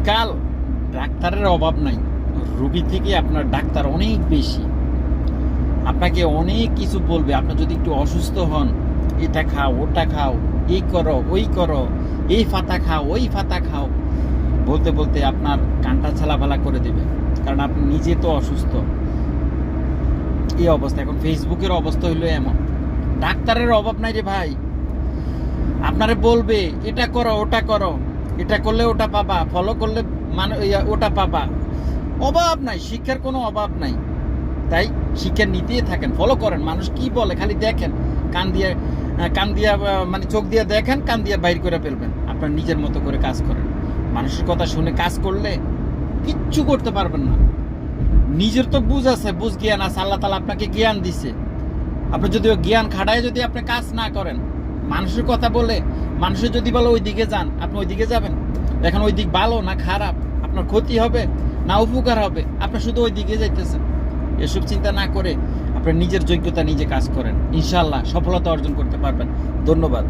আজকাল ডাক্তারের অভাব নাই, রোগী থেকে আপনার ডাক্তার অনেক বেশি। আপনাকে অনেক কিছু বলবে। আপনি যদি একটু অসুস্থ হন, এটা খাও, ওটা খাও, এই করো, ওই করো, এই ফাতা খাও, ওই ফাতা খাও, বলতে বলতে আপনার কানটা ছালাফালা করে দেবে। কারণ আপনি নিজে তো অসুস্থ। এই অবস্থা। এখন ফেসবুকের অবস্থা হইলো এমন। ডাক্তারের অভাব নাই রে ভাই। আপনারে বলবে এটা করো, ওটা করো, এটা করলে ওটা পাবা, ফলো করলে মানে ওটা পাবা। অভাব নাই, শিক্ষার কোনো অভাব নাই। তাই শিক্ষা নিতেই থাকেন, ফলো করেন। মানুষ কি বলে খালি দেখেন, কান দিয়ে মানে চোখ দিয়ে দেখেন, কান দিয়ে বাইর করে ফেলবেন। আপনার নিজের মতো করে কাজ করেন। মানুষের কথা শুনে কাজ করলে কিচ্ছু করতে পারবেন না। নিজের তো বুঝ আছে, বুঝ জ্ঞান আছে, আল্লাহ তাআলা আপনাকে জ্ঞান দিছে। আপনি যদি ওই জ্ঞান খাটায় যদি আপনি কাজ না করেন, মানুষের কথা বলে, মানুষের যদি বলে ওই দিকে যান, আপনি ওই দিকে যাবেন। এখন ওই দিক ভালো না খারাপ, আপনার ক্ষতি হবে না উপকার হবে, আপনি শুধু ওই দিকে যাইতেছেন। এসব চিন্তা না করে আপনার নিজের যোগ্যতা নিজে কাজ করেন, ইনশাআল্লাহ সফলতা অর্জন করতে পারবেন। ধন্যবাদ।